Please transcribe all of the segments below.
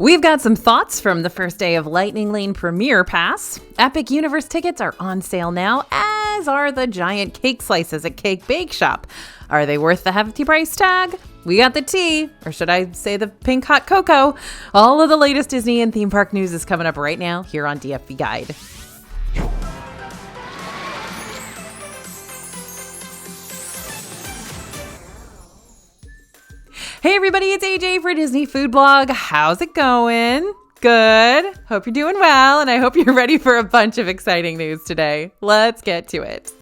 We've got some thoughts from the first day of Lightning Lane Premier Pass. Epic Universe tickets are on sale now, as are the giant cake slices at Cake Bake Shop. Are they worth the hefty price tag? We got the tea, or should I say the pink hot cocoa? All of the latest Disney and theme park news is coming up right now here on DFB Guide. Hey everybody, it's AJ for Disney Food Blog. How's it going? Good. Hope you're doing well, and I hope you're ready for a bunch of exciting news today. Let's get to it.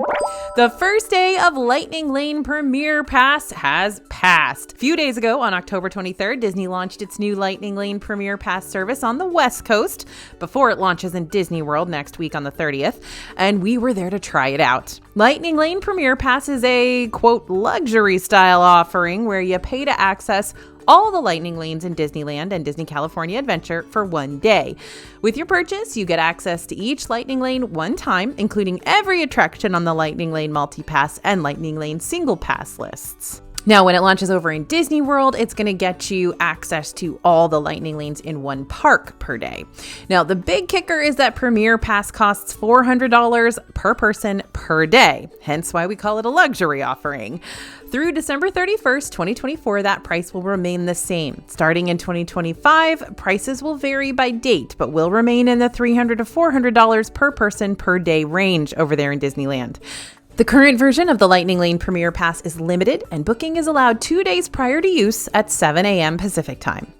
The first day of Lightning Lane Premier Pass has passed. A few days ago, on October 23rd, Disney launched its new Lightning Lane Premier Pass service on the West Coast before it launches in Disney World next week on the 30th, and we were there to try it out. Lightning Lane Premier Pass is a, quote, luxury style offering where you pay to access all the Lightning Lanes in Disneyland and Disney California Adventure for one day. With your purchase, you get access to each Lightning Lane one time, including every attraction on the Lightning Lane Multi-Pass and Lightning Lane Single Pass lists. Now, when it launches over in Disney World, it's going to get you access to all the Lightning Lanes in one park per day. Now, the big kicker is that Premier Pass costs $400 per person per day, hence why we call it a luxury offering. Through December 31st, 2024, that price will remain the same. Starting in 2025, prices will vary by date, but will remain in the $300 to $400 per person per day range over there in Disneyland. The current version of the Lightning Lane Premier Pass is limited, and booking is allowed 2 days prior to use at 7 a.m. Pacific time.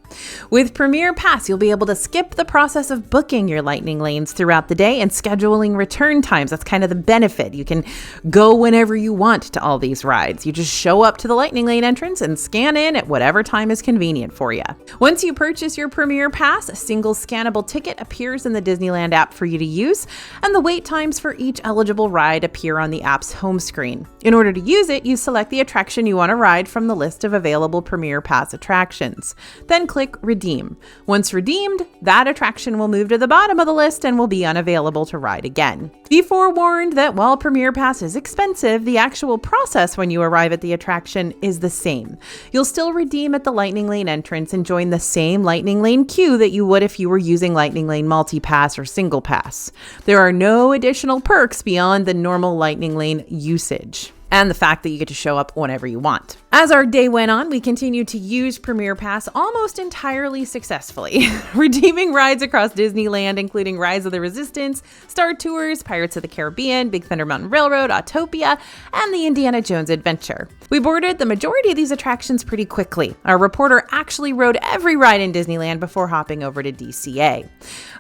With Premier Pass, you'll be able to skip the process of booking your Lightning Lanes throughout the day and scheduling return times. That's kind of the benefit. You can go whenever you want to all these rides. You just show up to the Lightning Lane entrance and scan in at whatever time is convenient for you. Once you purchase your Premier Pass, a single scannable ticket appears in the Disneyland app for you to use, and the wait times for each eligible ride appear on the app's home screen. In order to use it, you select the attraction you want to ride from the list of available Premier Pass attractions. Then click Redeem. Once redeemed, that attraction will move to the bottom of the list and will be unavailable to ride again. Be forewarned that while Premier Pass is expensive, the actual process when you arrive at the attraction is the same. You'll still redeem at the Lightning Lane entrance and join the same Lightning Lane queue that you would if you were using Lightning Lane Multi-Pass or Single Pass. There are no additional perks beyond the normal Lightning Lane usage and the fact that you get to show up whenever you want. As our day went on, we continued to use Premier Pass almost entirely successfully, redeeming rides across Disneyland, including Rise of the Resistance, Star Tours, Pirates of the Caribbean, Big Thunder Mountain Railroad, Autopia, and the Indiana Jones Adventure. We boarded the majority of these attractions pretty quickly. Our reporter actually rode every ride in Disneyland before hopping over to DCA.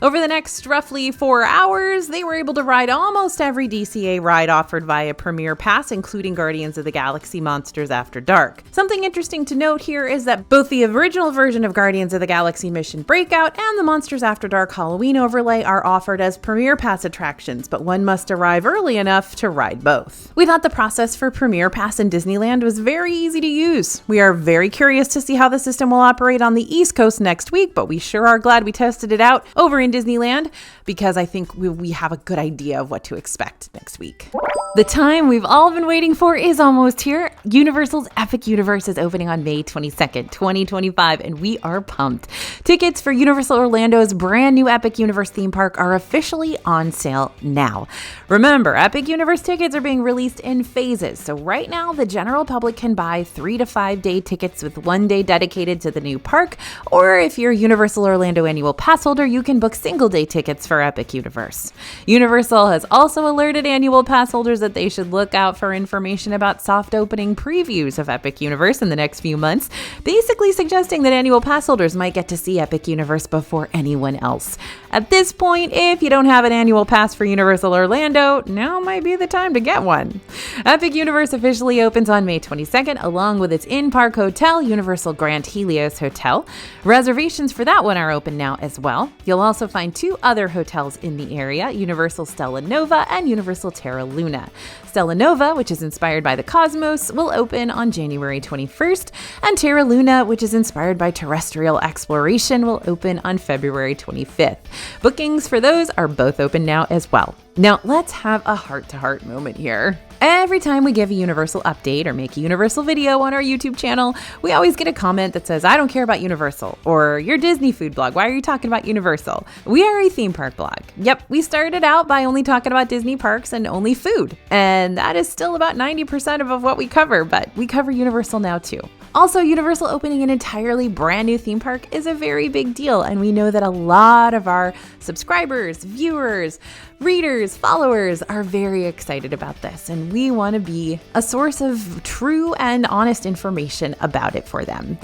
Over the next roughly 4 hours, they were able to ride almost every DCA ride offered via Premier Pass, including Guardians of the Galaxy Monsters After Dark. Something interesting to note here is that both the original version of Guardians of the Galaxy Mission Breakout and the Monsters After Dark Halloween overlay are offered as Premier Pass attractions, but one must arrive early enough to ride both. We thought the process for Premier Pass in Disneyland was very easy to use. We are very curious to see how the system will operate on the East Coast next week, but we sure are glad we tested it out over in Disneyland because I think we have a good idea of what to expect next week. The time we've all been waiting for is almost here. Universal's Epic Universe is opening on May 22nd, 2025, and we are pumped. Tickets for Universal Orlando's brand new Epic Universe theme park are officially on sale now. Remember, Epic Universe tickets are being released in phases, so right now the general public can buy 3 to 5 day tickets with 1 day dedicated to the new park, or if you're a Universal Orlando annual pass holder, you can book single day tickets for Epic Universe. Universal has also alerted annual pass holders that they should look out for information about soft opening previews of Epic Universe in the next few months, basically suggesting that annual pass holders might get to see Epic Universe before anyone else. At this point, if you don't have an annual pass for Universal Orlando, now might be the time to get one. Epic Universe officially opens on May 22nd, along with its in-park hotel, Universal Grand Helios Hotel. Reservations for that one are open now as well. You'll also find 2 other hotels in the area, Universal Stella Nova and Universal Terra Luna. Stella Nova, which is inspired by the cosmos, will open on January 21st, and Terra Luna, which is inspired by terrestrial exploration, will open on February 25th. Bookings for those are both open now as well. Now, let's have a heart-to-heart moment here. Every time we give a Universal update or make a Universal video on our YouTube channel, we always get a comment that says, I don't care about Universal, or your Disney food blog, why are you talking about Universal? We are a theme park blog. Yep, we started out by only talking about Disney parks and only food, and that is still about 90% of what we cover, but we cover Universal now too. Also, Universal opening an entirely brand new theme park is a very big deal, and we know that a lot of our subscribers, viewers, readers, followers are very excited about this, and we want to be a source of true and honest information about it for them.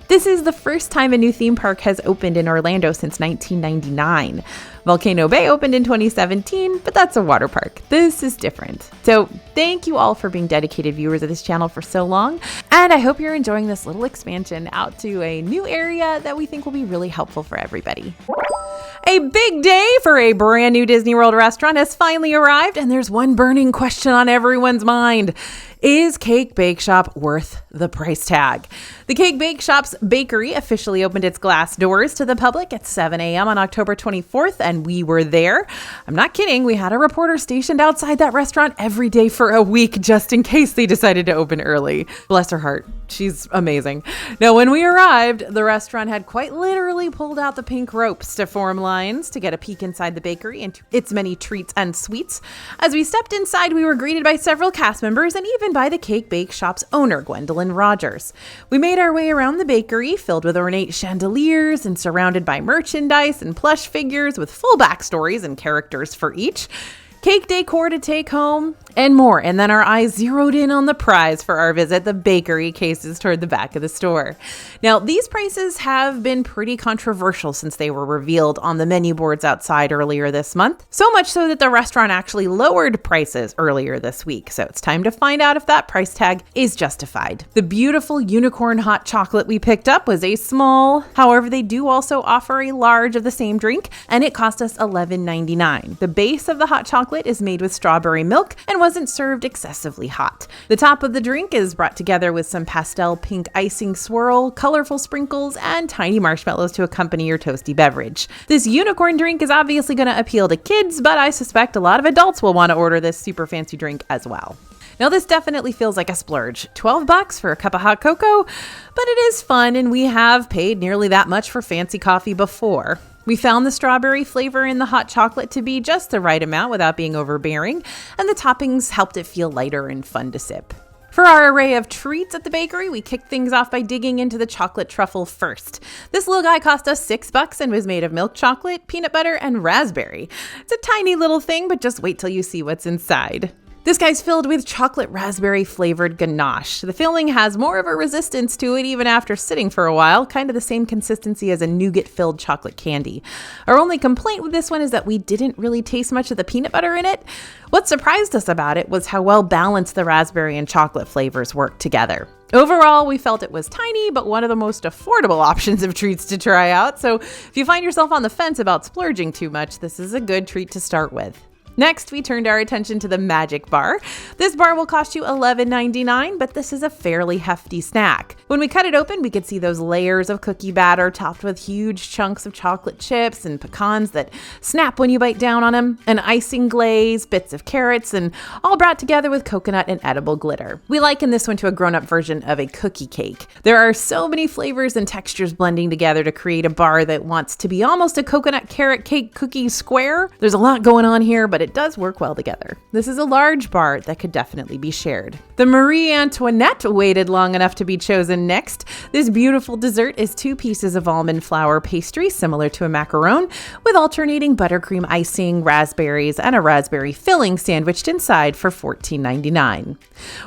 This is the first time a new theme park has opened in Orlando since 1999. Volcano Bay opened in 2017, but that's a water park. This is different. So thank you all for being dedicated viewers of this channel for so long, and I hope you're enjoying this little expansion out to a new area that we think will be really helpful for everybody. A big day for a brand new Disney World restaurant has finally arrived, and there's one burning question on everyone's mind. Is Cake Bake Shop worth the price tag? The Cake Bake Shop's bakery officially opened its glass doors to the public at 7 a.m. on October 24th, and we were there. I'm not kidding. We had a reporter stationed outside that restaurant every day for a week just in case they decided to open early. Bless her heart. She's amazing. Now, when we arrived, the restaurant had quite literally pulled out the pink ropes to form lines to get a peek inside the bakery and its many treats and sweets. As we stepped inside, we were greeted by several cast members and even by the Cake Bake Shop's owner, Gwendolyn Rogers. We made our way around the bakery, filled with ornate chandeliers and surrounded by merchandise and plush figures with full backstories and characters for each, cake decor to take home, and more. And then our eyes zeroed in on the prize for our visit, the bakery cases toward the back of the store. Now, these prices have been pretty controversial since they were revealed on the menu boards outside earlier this month. So much so that the restaurant actually lowered prices earlier this week. So it's time to find out if that price tag is justified. The beautiful unicorn hot chocolate we picked up was a small. However, they do also offer a large of the same drink, and it cost us $11.99. The base of the hot chocolate is made with strawberry milk and wasn't served excessively hot. The top of the drink is brought together with some pastel pink icing swirl, colorful sprinkles, and tiny marshmallows to accompany your toasty beverage. This unicorn drink is obviously going to appeal to kids, but I suspect a lot of adults will want to order this super fancy drink as well. Now, this definitely feels like a splurge. $12 for a cup of hot cocoa, but it is fun, and we have paid nearly that much for fancy coffee before. We found the strawberry flavor in the hot chocolate to be just the right amount without being overbearing, and the toppings helped it feel lighter and fun to sip. For our array of treats at the bakery, we kicked things off by digging into the chocolate truffle first. This little guy cost us $6 and was made of milk chocolate, peanut butter, and raspberry. It's a tiny little thing, but just wait till you see what's inside. This guy's filled with chocolate raspberry flavored ganache. The filling has more of a resistance to it even after sitting for a while, kind of the same consistency as a nougat filled chocolate candy. Our only complaint with this one is that we didn't really taste much of the peanut butter in it. What surprised us about it was how well balanced the raspberry and chocolate flavors worked together. Overall, we felt it was tiny, but one of the most affordable options of treats to try out. So if you find yourself on the fence about splurging too much, this is a good treat to start with. Next, we turned our attention to the Magic Bar. This bar will cost you $11.99, but this is a fairly hefty snack. When we cut it open, we could see those layers of cookie batter topped with huge chunks of chocolate chips and pecans that snap when you bite down on them, an icing glaze, bits of carrots, and all brought together with coconut and edible glitter. We liken this one to a grown-up version of a cookie cake. There are so many flavors and textures blending together to create a bar that wants to be almost a coconut carrot cake cookie square. There's a lot going on here, but it does work well together. This is a large bar that could definitely be shared. The Marie Antoinette waited long enough to be chosen next. This beautiful dessert is 2 pieces of almond flour pastry similar to a macaron with alternating buttercream icing, raspberries, and a raspberry filling sandwiched inside for $14.99.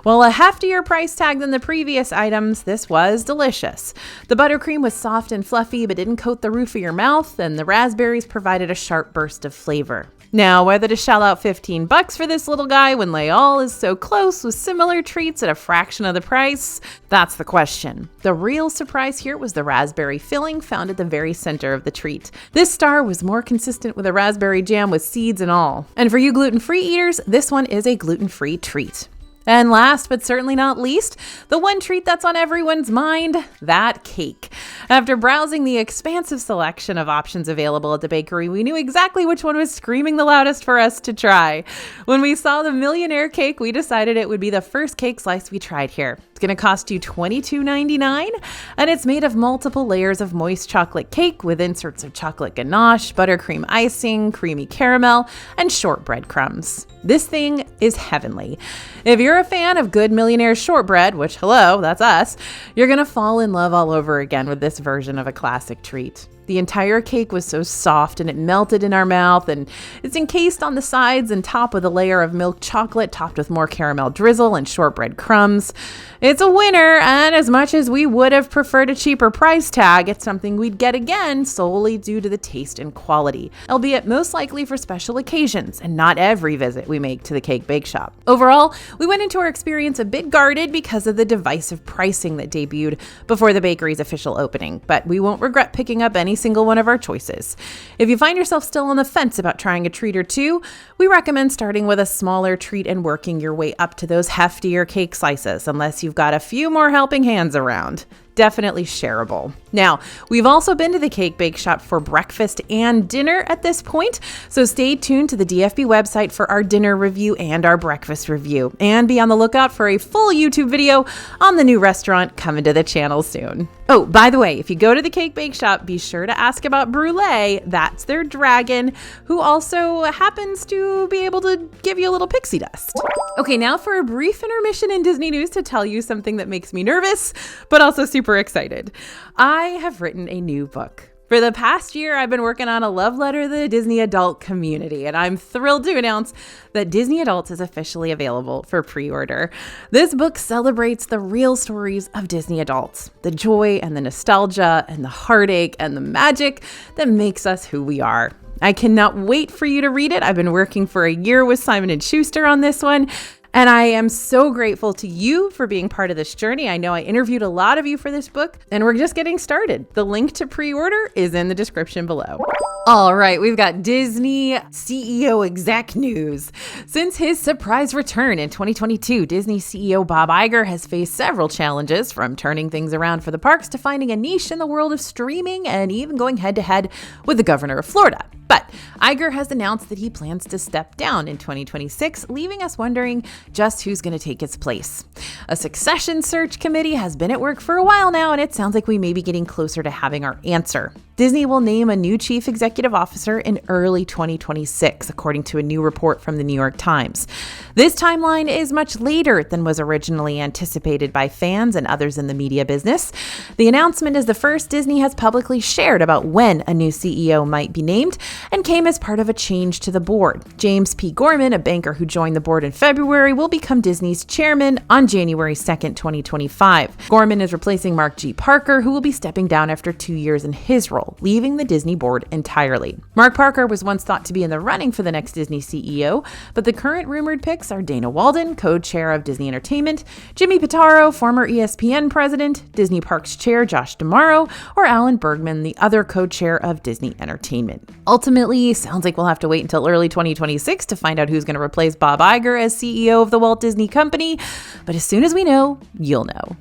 While a heftier price tag than the previous items, this was delicious. The buttercream was soft and fluffy but didn't coat the roof of your mouth, and the raspberries provided a sharp burst of flavor. Now, whether to shell out $15 for this little guy when they all is so close with similar treats at a fraction of the price, that's the question. The real surprise here was the raspberry filling found at the very center of the treat. This star was more consistent with a raspberry jam with seeds and all. And for you gluten-free eaters, this one is a gluten-free treat. And last but certainly not least, the one treat that's on everyone's mind, that cake. After browsing the expansive selection of options available at the bakery, we knew exactly which one was screaming the loudest for us to try. When we saw the Millionaire cake, we decided it would be the first cake slice we tried here. It's going to cost you $22.99, and it's made of multiple layers of moist chocolate cake with inserts of chocolate ganache, buttercream icing, creamy caramel, and shortbread crumbs. This thing is heavenly. If you're a fan of good Millionaire shortbread, which hello, that's us, you're going to fall in love all over again with this version of a classic treat. The entire cake was so soft and it melted in our mouth, and it's encased on the sides and top with a layer of milk chocolate topped with more caramel drizzle and shortbread crumbs. It's a winner, and as much as we would have preferred a cheaper price tag, it's something we'd get again solely due to the taste and quality, albeit most likely for special occasions and not every visit we make to the cake bake shop. Overall, we went into our experience a bit guarded because of the divisive pricing that debuted before the bakery's official opening, but we won't regret picking up any single one of our choices. If you find yourself still on the fence about trying a treat or two, we recommend starting with a smaller treat and working your way up to those heftier cake slices, unless you've got a few more helping hands around. Definitely shareable. Now, we've also been to the cake bake shop for breakfast and dinner at this point, so stay tuned to the DFB website for our dinner review and our breakfast review, and be on the lookout for a full YouTube video on the new restaurant coming to the channel soon. Oh, by the way, if you go to the cake bake shop, be sure to ask about Brulee. That's their dragon, who also happens to be able to give you a little pixie dust. Okay, now for a brief intermission in Disney news to tell you something that makes me nervous, but also super excited. I have written a new book. For the past year, I've been working on a love letter to the Disney adult community, and I'm thrilled to announce that Disney Adults is officially available for pre-order. This book celebrates the real stories of Disney adults, the joy and the nostalgia and the heartache and the magic that makes us who we are. I cannot wait for you to read it. I've been working for a year with Simon & Schuster on this one, and I am so grateful to you for being part of this journey. I know I interviewed a lot of you for this book, and we're just getting started. The link to pre-order is in the description below. All right, we've got Disney CEO exec news. Since his surprise return in 2022, Disney CEO Bob Iger has faced several challenges, from turning things around for the parks to finding a niche in the world of streaming and even going head-to-head with the governor of Florida. But Iger has announced that he plans to step down in 2026, leaving us wondering just who's going to take his place. A succession search committee has been at work for a while now, and it sounds like we may be getting closer to having our answer. Disney will name a new chief executive officer in early 2026, according to a new report from the New York Times. This timeline is much later than was originally anticipated by fans and others in the media business. The announcement is the first Disney has publicly shared about when a new CEO might be named, and came as part of a change to the board. James P. Gorman, a banker who joined the board in February, will become Disney's chairman on January 2nd, 2025. Gorman is replacing Mark G. Parker, who will be stepping down after 2 years in his role, leaving the Disney board entirely. Mark Parker was once thought to be in the running for the next Disney CEO, but the current rumored picks are Dana Walden, co-chair of Disney Entertainment, Jimmy Pitaro, former ESPN president, Disney Parks chair Josh D'Amaro, or Alan Bergman, the other co-chair of Disney Entertainment. Ultimately, sounds like we'll have to wait until early 2026 to find out who's going to replace Bob Iger as CEO of the Walt Disney Company, but as soon as we know, you'll know.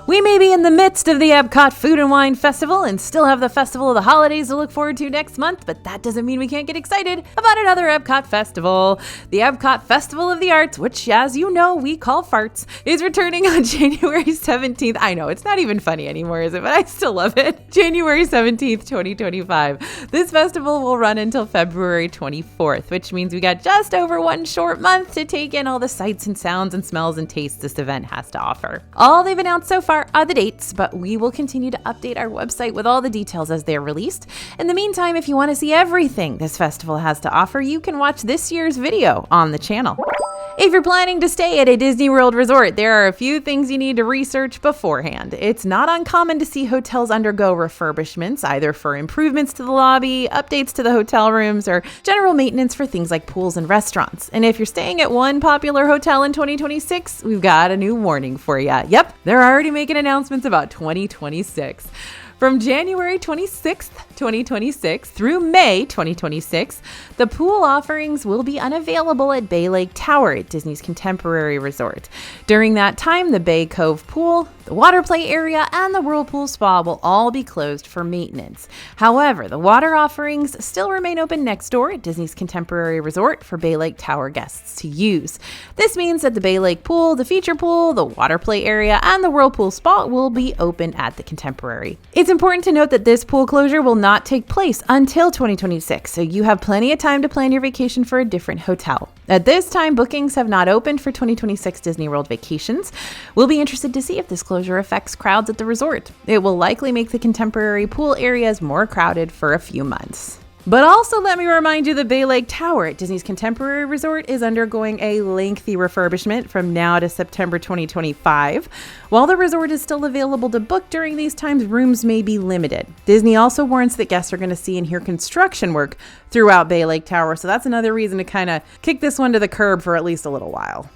We may be in the midst of the Epcot Food and Wine Festival and still have the Festival of the Holidays to look forward to next month, but that doesn't mean we can't get excited about another Epcot festival. The Epcot Festival of the Arts, which, as you know, we call farts, is returning on January 17th. I know, it's not even funny anymore, is it? But I still love it. January 17th, 2025. This festival will run until February 24th, which means we got just over one short month to take in all the sights and sounds and smells and tastes this event has to offer. All they've announced so far are the dates, but we will continue to update our website with all the details as they're released. In the meantime, if you want to see everything this festival has to offer, you can watch this year's video on the channel. If you're planning to stay at a Disney World resort, there are a few things you need to research beforehand. It's not uncommon to see hotels undergo refurbishments, either for improvements to the lobby, updates to the hotel rooms, or general maintenance for things like pools and restaurants. And if you're staying at one popular hotel in 2026, we've got a new warning for you. Yep, they're already making announcements about 2026. From January 26th, 2026 through May 2026, the pool offerings will be unavailable at Bay Lake Tower at Disney's Contemporary Resort. During that time, the Bay Cove Pool, the water play area, and the Whirlpool Spa will all be closed for maintenance. However, the water offerings still remain open next door at Disney's Contemporary Resort for Bay Lake Tower guests to use. This means that the Bay Lake Pool, the feature pool, the water play area, and the Whirlpool Spa will be open at the Contemporary. It's important to note that this pool closure will not take place until 2026, so you have plenty of time to plan your vacation for a different hotel. At this time, bookings have not opened for 2026 Disney World vacations. We'll be interested to see if this closure affects crowds at the resort. It will likely make the Contemporary pool areas more crowded for a few months. But also let me remind you the Bay Lake Tower at Disney's Contemporary Resort is undergoing a lengthy refurbishment from now to September 2025. While the resort is still available to book during these times, rooms may be limited. Disney also warns that guests are going to see and hear construction work throughout Bay Lake Tower, so that's another reason to kind of kick this one to the curb for at least a little while.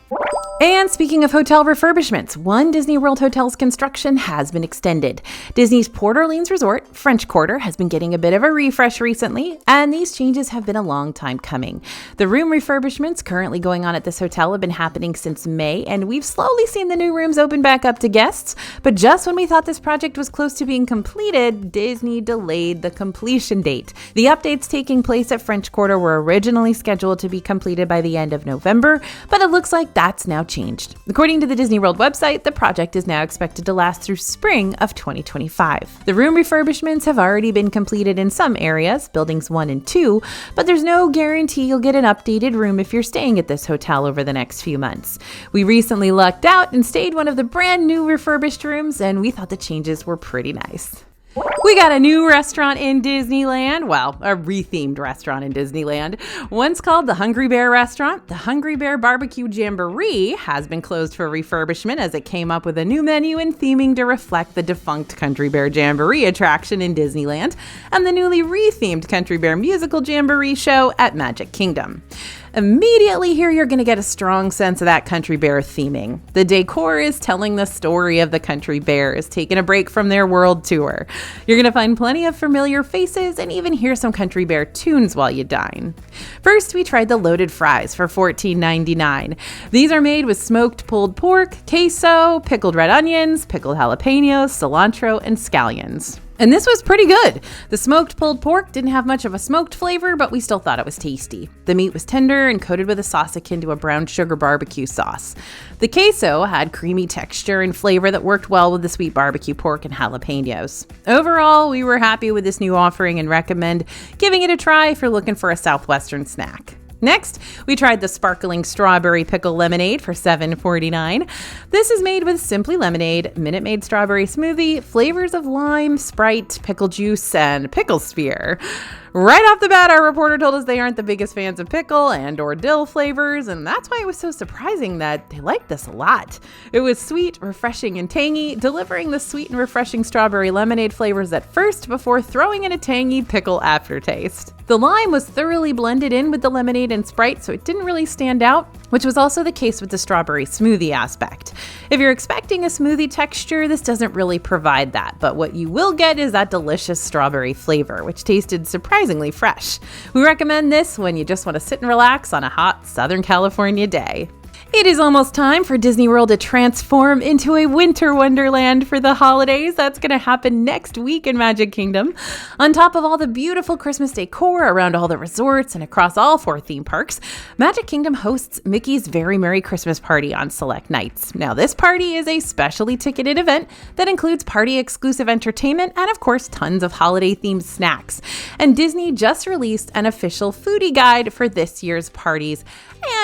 And speaking of hotel refurbishments, one Disney World hotel's construction has been extended. Disney's Port Orleans Resort, French Quarter, has been getting a bit of a refresh recently, and these changes have been a long time coming. The room refurbishments currently going on at this hotel have been happening since May, and we've slowly seen the new rooms open back up to guests. But just when we thought this project was close to being completed, Disney delayed the completion date. The updates taking place at French Quarter were originally scheduled to be completed by the end of November, but it looks like that's now changed. According to the Disney World website, the project is now expected to last through spring of 2025. The room refurbishments have already been completed in some areas, buildings 1 and 2, but there's no guarantee you'll get an updated room if you're staying at this hotel over the next few months. We recently lucked out and stayed one of the brand new refurbished rooms, and we thought the changes were pretty nice. We got a new restaurant in Disneyland, well, a rethemed restaurant in Disneyland. Once called the Hungry Bear Restaurant, the Hungry Bear Barbecue Jamboree has been closed for refurbishment as it came up with a new menu and theming to reflect the defunct Country Bear Jamboree attraction in Disneyland and the newly rethemed Country Bear Musical Jamboree show at Magic Kingdom. Immediately here, you're going to get a strong sense of that Country Bear theming. The decor is telling the story of the Country Bears, taking a break from their world tour. You're going to find plenty of familiar faces and even hear some Country Bear tunes while you dine. First, we tried the loaded fries for $14.99. These are made with smoked pulled pork, queso, pickled red onions, pickled jalapenos, cilantro, and scallions. And this was pretty good. The smoked pulled pork didn't have much of a smoked flavor, but we still thought it was tasty. The meat was tender and coated with a sauce akin to a brown sugar barbecue sauce. The queso had creamy texture and flavor that worked well with the sweet barbecue pork and jalapenos. Overall, we were happy with this new offering and recommend giving it a try if you're looking for a Southwestern snack. Next, we tried the sparkling strawberry pickle lemonade for $7.49. This is made with Simply Lemonade, Minute Maid strawberry smoothie, flavors of lime, Sprite, pickle juice, and pickle spear. Right off the bat, our reporter told us they aren't the biggest fans of pickle and or dill flavors, and that's why it was so surprising that they liked this a lot. It was sweet, refreshing, and tangy, delivering the sweet and refreshing strawberry lemonade flavors at first before throwing in a tangy pickle aftertaste. The lime was thoroughly blended in with the lemonade and Sprite, so it didn't really stand out, which was also the case with the strawberry smoothie aspect. If you're expecting a smoothie texture, this doesn't really provide that, but what you will get is that delicious strawberry flavor, which tasted surprisingly fresh. We recommend this when you just want to sit and relax on a hot Southern California day. It is almost time for Disney World to transform into a winter wonderland for the holidays. That's going to happen next week in Magic Kingdom. On top of all the beautiful Christmas decor around all the resorts and across all 4 theme parks, Magic Kingdom hosts Mickey's Very Merry Christmas Party on select nights. Now, this party is a specially ticketed event that includes party-exclusive entertainment and, of course, tons of holiday-themed snacks. And Disney just released an official foodie guide for this year's parties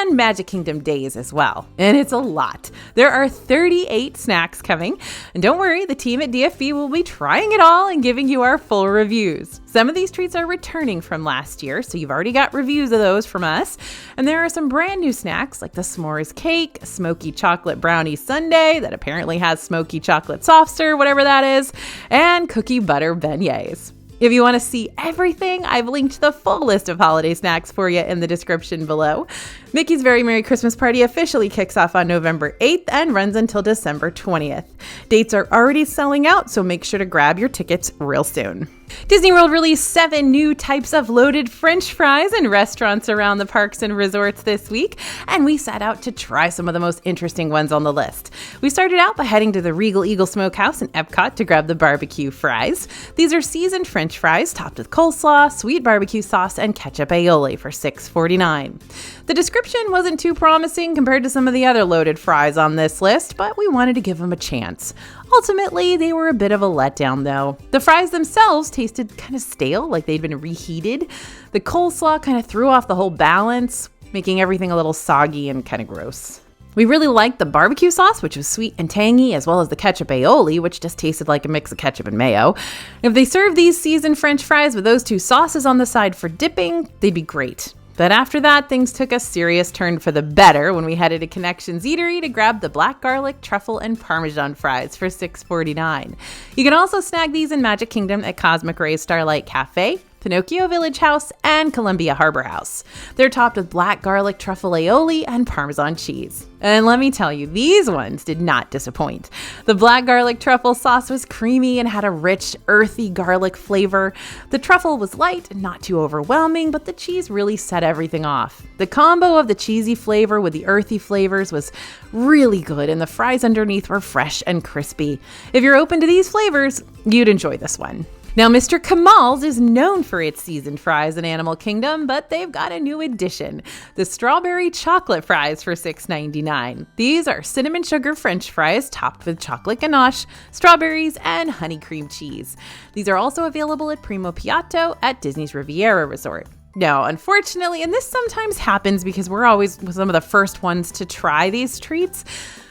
and Magic Kingdom days as well. And it's a lot. There are 38 snacks coming. And don't worry, the team at DFB will be trying it all and giving you our full reviews. Some of these treats are returning from last year, so you've already got reviews of those from us. And there are some brand new snacks like the s'mores cake, smoky chocolate brownie sundae that apparently has smoky chocolate soft serve, whatever that is, and cookie butter beignets. If you want to see everything, I've linked the full list of holiday snacks for you in the description below. Mickey's Very Merry Christmas Party officially kicks off on November 8th and runs until December 20th. Dates are already selling out, so make sure to grab your tickets real soon. Disney World released 7 new types of loaded French fries in restaurants around the parks and resorts this week, and we set out to try some of the most interesting ones on the list. We started out by heading to the Regal Eagle Smokehouse in Epcot to grab the barbecue fries. These are seasoned French fries topped with coleslaw, sweet barbecue sauce, and ketchup aioli for $6.49. The description wasn't too promising compared to some of the other loaded fries on this list, but we wanted to give them a chance. Ultimately, they were a bit of a letdown though. The fries themselves tasted kind of stale, like they'd been reheated. The coleslaw kind of threw off the whole balance, making everything a little soggy and kind of gross. We really liked the barbecue sauce, which was sweet and tangy, as well as the ketchup aioli, which just tasted like a mix of ketchup and mayo. If they served these seasoned French fries with those 2 sauces on the side for dipping, they'd be great. But after that, things took a serious turn for the better when we headed to Connections Eatery to grab the black garlic, truffle, and Parmesan fries for $6.49. You can also snag these in Magic Kingdom at Cosmic Rays Starlight Cafe, Pinocchio Village House, and Columbia Harbor House. They're topped with black garlic, truffle aioli, and Parmesan cheese. And let me tell you, these ones did not disappoint. The black garlic truffle sauce was creamy and had a rich, earthy garlic flavor. The truffle was light and not too overwhelming, but the cheese really set everything off. The combo of the cheesy flavor with the earthy flavors was really good, and the fries underneath were fresh and crispy. If you're open to these flavors, you'd enjoy this one. Now, Mr. Kamal's is known for its seasoned fries in Animal Kingdom, but they've got a new addition, the strawberry chocolate fries for $6.99. These are cinnamon sugar French fries topped with chocolate ganache, strawberries, and honey cream cheese. These are also available at Primo Piatto at Disney's Riviera Resort. Now, unfortunately, and this sometimes happens because we're always some of the first ones to try these treats,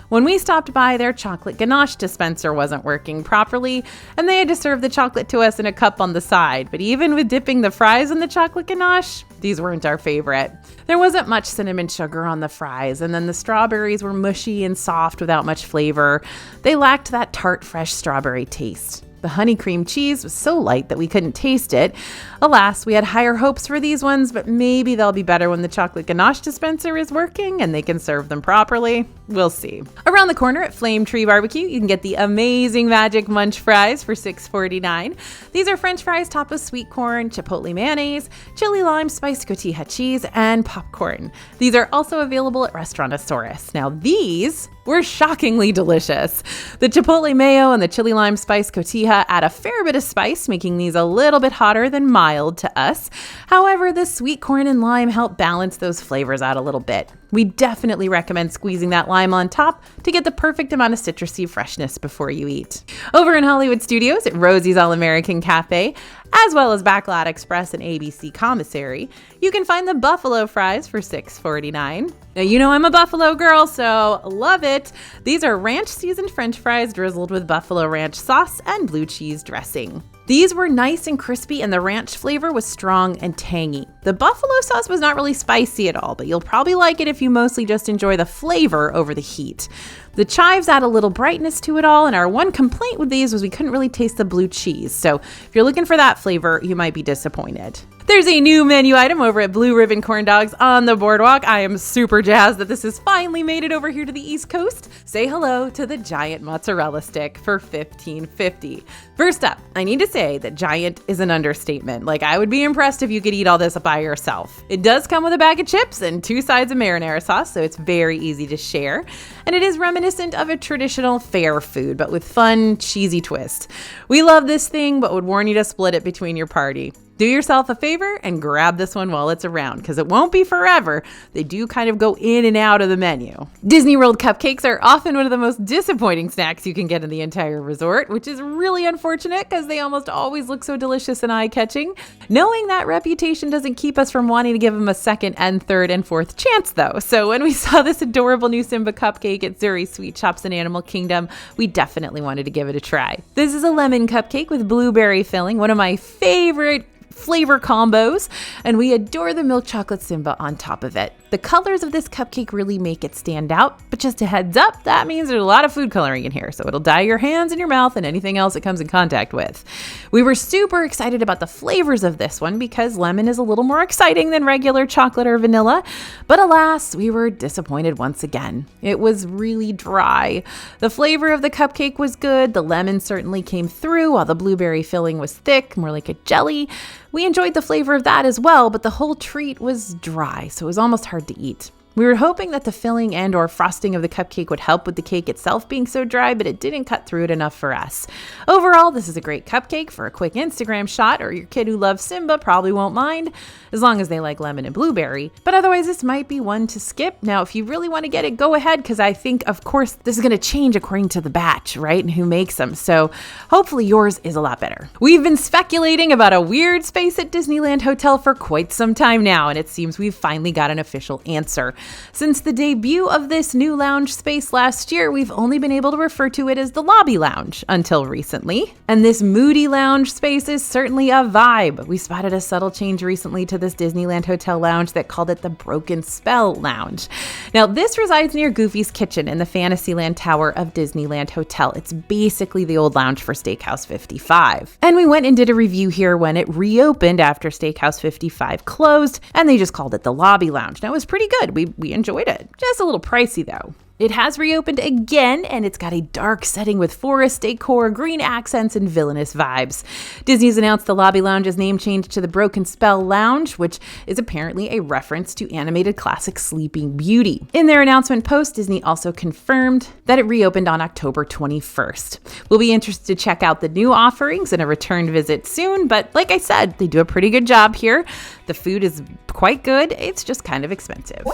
when we stopped by, their chocolate ganache dispenser wasn't working properly, and they had to serve the chocolate to us in a cup on the side. But even with dipping the fries in the chocolate ganache, these weren't our favorite. There wasn't much cinnamon sugar on the fries, and then the strawberries were mushy and soft without much flavor. They lacked that tart, fresh strawberry taste. The honey cream cheese was so light that we couldn't taste it. Alas, we had higher hopes for these ones, but maybe they'll be better when the chocolate ganache dispenser is working and they can serve them properly. We'll see. Around the corner at Flame Tree Barbecue, you can get the amazing Magic Munch fries for $6.49. These are French fries topped with sweet corn, chipotle mayonnaise, chili lime spiced cotija cheese, and popcorn. These are also available at Restaurantosaurus. Now these were shockingly delicious. The chipotle mayo and the chili lime spice cotija add a fair bit of spice, making these a little bit hotter than mild to us. However, the sweet corn and lime help balance those flavors out a little bit. We definitely recommend squeezing that lime on top to get the perfect amount of citrusy freshness before you eat. Over in Hollywood Studios at Rosie's All-American Cafe, as well as Backlot Express and ABC Commissary, you can find the buffalo fries for $6.49. Now, you know I'm a buffalo girl, so love it. These are ranch seasoned French fries drizzled with buffalo ranch sauce and blue cheese dressing. These were nice and crispy, and the ranch flavor was strong and tangy. The buffalo sauce was not really spicy at all, but you'll probably like it if you mostly just enjoy the flavor over the heat. The chives add a little brightness to it all, and our one complaint with these was we couldn't really taste the blue cheese. So if you're looking for that flavor, you might be disappointed. There's a new menu item over at Blue Ribbon Corn Dogs on the boardwalk. I am super jazzed that this has finally made it over here to the East Coast. Say hello to the giant mozzarella stick for $15.50. First up, I need to say that giant is an understatement. Like, I would be impressed if you could eat all this by yourself. It does come with a bag of chips and 2 sides of marinara sauce, so it's very easy to share. And it is reminiscent of a traditional fare food, but with fun, cheesy twist. We love this thing, but would warn you to split it between your party. Do yourself a favor and grab this one while it's around, because it won't be forever. They do kind of go in and out of the menu. Disney World cupcakes are often one of the most disappointing snacks you can get in the entire resort, which is really unfortunate because they almost always look so delicious and eye-catching. Knowing that reputation doesn't keep us from wanting to give them a second and third and fourth chance, though. So when we saw this adorable new Simba cupcake at Zuri's Sweet Shops in Animal Kingdom, we definitely wanted to give it a try. This is a lemon cupcake with blueberry filling, one of my favorite flavor combos, and we adore the milk chocolate Simba on top of it. The colors of this cupcake really make it stand out, but just a heads up, that means there's a lot of food coloring in here, so it'll dye your hands and your mouth and anything else it comes in contact with. We were super excited about the flavors of this one because lemon is a little more exciting than regular chocolate or vanilla, but alas, we were disappointed once again. It was really dry. The flavor of the cupcake was good, the lemon certainly came through, while the blueberry filling was thick, more like a jelly. We enjoyed the flavor of that as well, but the whole treat was dry, so it was almost hard to eat. We were hoping that the filling and or frosting of the cupcake would help with the cake itself being so dry, but it didn't cut through it enough for us. Overall, this is a great cupcake for a quick Instagram shot, or your kid who loves Simba probably won't mind, as long as they like lemon and blueberry. But otherwise, this might be one to skip. Now, if you really want to get it, go ahead, because I think, of course, this is going to change according to the batch, right, and who makes them. So hopefully yours is a lot better. We've been speculating about a weird space at Disneyland Hotel for quite some time now, and it seems we've finally got an official answer. Since the debut of this new lounge space last year, we've only been able to refer to it as the Lobby Lounge until recently. And this moody lounge space is certainly a vibe. We spotted a subtle change recently to this Disneyland Hotel lounge that called it the Broken Spell Lounge. Now, this resides near Goofy's Kitchen in the Fantasyland Tower of Disneyland Hotel. It's basically the old lounge for Steakhouse 55. And we went and did a review here when it reopened after Steakhouse 55 closed, and they just called it the Lobby Lounge. Now, it was pretty good. We enjoyed it. Just a little pricey though. It has reopened again, and it's got a dark setting with forest decor, green accents, and villainous vibes. Disney's announced the Lobby Lounge's name change to the Broken Spell Lounge, which is apparently a reference to animated classic Sleeping Beauty. In their announcement post, Disney also confirmed that it reopened on October 21st. We'll be interested to check out the new offerings and a return visit soon, but like I said, they do a pretty good job here. The food is quite good. It's just kind of expensive.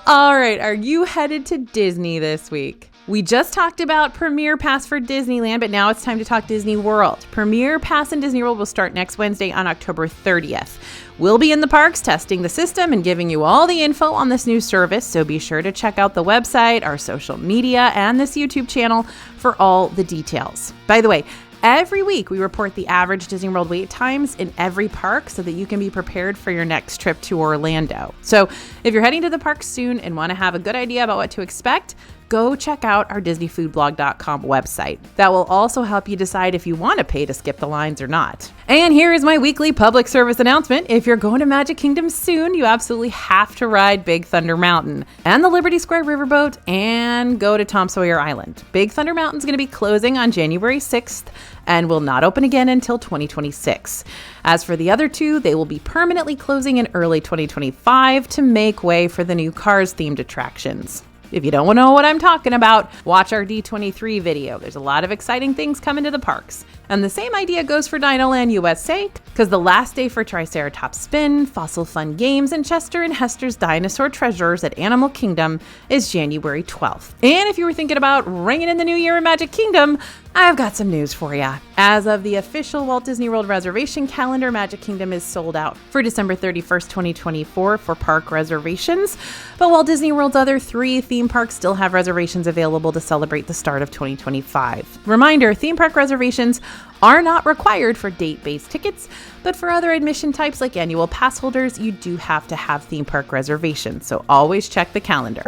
All right, are you headed to Disney this week? We just talked about Premier Pass for Disneyland, but now it's time to talk Disney World. Premier Pass in Disney World will start next Wednesday on October 30th. We'll be in the parks testing the system and giving you all the info on this new service, so be sure to check out the website, our social media, and this YouTube channel for all the details. By the way, every week, we report the average Disney World wait times in every park so that you can be prepared for your next trip to Orlando. So if you're heading to the park soon and want to have a good idea about what to expect, go check out our DisneyFoodBlog.com website. That will also help you decide if you want to pay to skip the lines or not. And here is my weekly public service announcement. If you're going to Magic Kingdom soon, you absolutely have to ride Big Thunder Mountain and the Liberty Square Riverboat and go to Tom Sawyer Island. Big Thunder Mountain is going to be closing on January 6th and will not open again until 2026. As for the other two, they will be permanently closing in early 2025 to make way for the new Cars-themed attractions. If you don't want to know what I'm talking about, watch our D23 video. There's a lot of exciting things coming to the parks. And the same idea goes for Dinoland USA, because the last day for Triceratops Spin, Fossil Fun Games, and Chester and Hester's Dinosaur Treasures at Animal Kingdom is January 12th. And if you were thinking about ringing in the new year in Magic Kingdom, I've got some news for you. As of the official Walt Disney World reservation calendar, Magic Kingdom is sold out for December 31st, 2024 for park reservations. But Walt Disney World's other 3 theme parks still have reservations available to celebrate the start of 2025. Reminder, theme park reservations are not required for date-based tickets, but for other admission types like annual pass holders, you do have to have theme park reservations, so always check the calendar.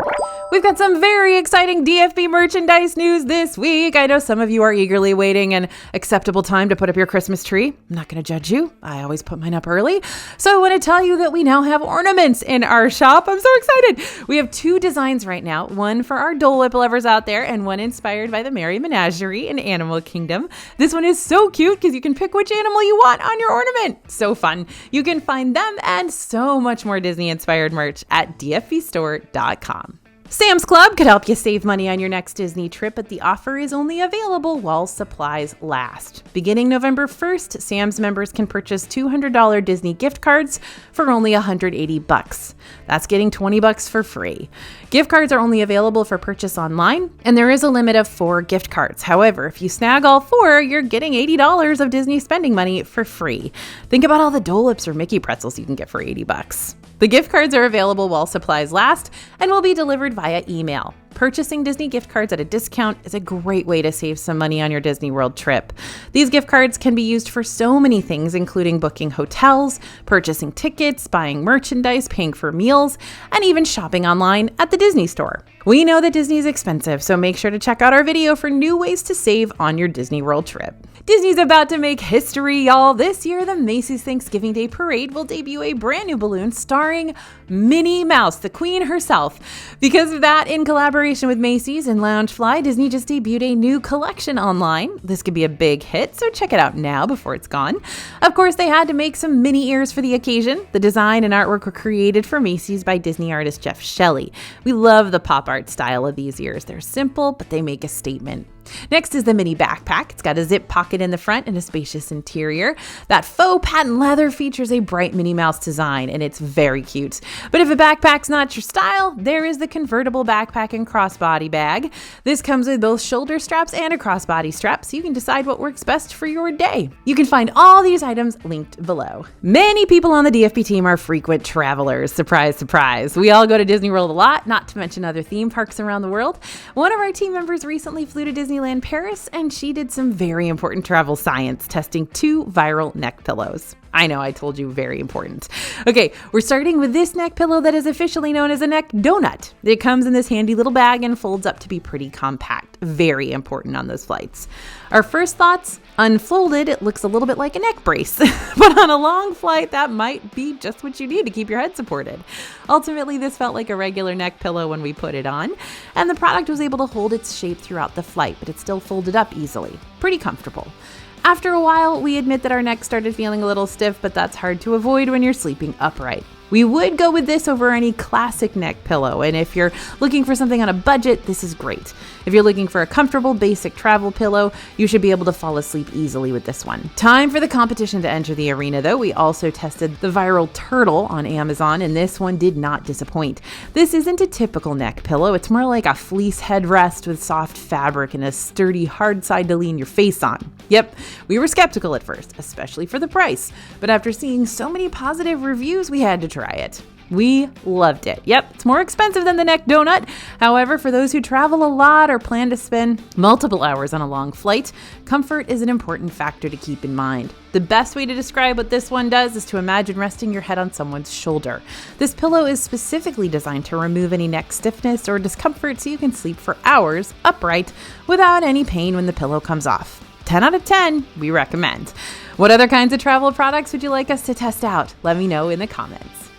We've got some very exciting DFB merchandise news this week. I know some of you are eagerly waiting an acceptable time to put up your Christmas tree. I'm not going to judge you. I always put mine up early. So I want to tell you that we now have ornaments in our shop. I'm so excited. We have 2 designs right now, one for our Dole Whip lovers out there and one inspired by the Merry Menagerie in Animal Kingdom. This one is so cute because you can pick which animal you want on your ornament. So fun. You can find them and so much more Disney-inspired merch at dfbstore.com. Sam's Club could help you save money on your next Disney trip, but the offer is only available while supplies last. Beginning November 1st, Sam's members can purchase $200 Disney gift cards for only $180. That's getting $20 for free. Gift cards are only available for purchase online, and there is a limit of 4 gift cards. However, if you snag all 4, you're getting $80 of Disney spending money for free. Think about all the Dole Whips or Mickey pretzels you can get for $80. The gift cards are available while supplies last and will be delivered via email. Purchasing Disney gift cards at a discount is a great way to save some money on your Disney World trip. These gift cards can be used for so many things, including booking hotels, purchasing tickets, buying merchandise, paying for meals, and even shopping online at the Disney store. We know that Disney is expensive, so make sure to check out our video for new ways to save on your Disney World trip. Disney's about to make history, y'all. This year, the Macys Thanksgiving Day Parade will debut a brand new balloon starring Minnie Mouse, the queen herself. Because of that, in collaboration with Macys and Loungefly, Disney just debuted a new collection online. This could be a big hit, so check it out now before it's gone. Of course, they had to make some Minnie ears for the occasion. The design and artwork were created for Macys by Disney artist Jeff Shelley. We love the pop art style of these ears. They're simple, but they make a statement. Next is the mini backpack. It's got a zip pocket in the front and a spacious interior. That faux patent leather features a bright Minnie Mouse design, and it's very cute. But if a backpack's not your style, there is the convertible backpack and crossbody bag. This comes with both shoulder straps and a crossbody strap, so you can decide what works best for your day. You can find all these items linked below. Many people on the DFP team are frequent travelers. Surprise, surprise. We all go to Disney World a lot, not to mention other theme parks around the world. One of our team members recently flew to Disneyland Paris, and she did some very important travel science, testing 2 viral neck pillows. I know, I told you, very important. Okay, we're starting with this neck pillow that is officially known as a neck donut. It comes in this handy little bag and folds up to be pretty compact. Very important on those flights. Our first thoughts, unfolded, it looks a little bit like a neck brace. But on a long flight, that might be just what you need to keep your head supported. Ultimately, this felt like a regular neck pillow when we put it on, and the product was able to hold its shape throughout the flight, but it still folded up easily. Pretty comfortable. After a while, we admit that our neck started feeling a little stiff, but that's hard to avoid when you're sleeping upright. We would go with this over any classic neck pillow, and if you're looking for something on a budget, this is great. If you're looking for a comfortable, basic travel pillow, you should be able to fall asleep easily with this one. Time for the competition to enter the arena, though. We also tested the viral turtle on Amazon, and this one did not disappoint. This isn't a typical neck pillow. It's more like a fleece headrest with soft fabric and a sturdy, hard side to lean your face on. Yep, we were skeptical at first, especially for the price, but after seeing so many positive reviews, we had to try it. We loved it. Yep, it's more expensive than the neck donut. However, for those who travel a lot or plan to spend multiple hours on a long flight, comfort is an important factor to keep in mind. The best way to describe what this one does is to imagine resting your head on someone's shoulder. This pillow is specifically designed to remove any neck stiffness or discomfort so you can sleep for hours upright without any pain when the pillow comes off. 10 out of 10, we recommend. What other kinds of travel products would you like us to test out? Let me know in the comments.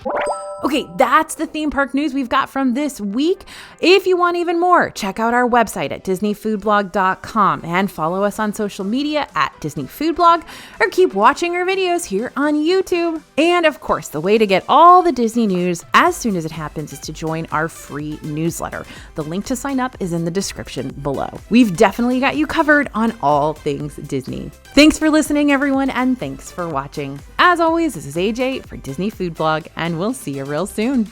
Okay, that's the theme park news we've got from this week. If you want even more, check out our website at disneyfoodblog.com and follow us on social media at disneyfoodblog, or keep watching our videos here on YouTube. And of course, the way to get all the Disney news as soon as it happens is to join our free newsletter. The link to sign up is in the description below. We've definitely got you covered on all things Disney. Thanks for listening, everyone, and thanks for watching. As always, this is AJ for Disney Food Blog, and we'll see you real soon.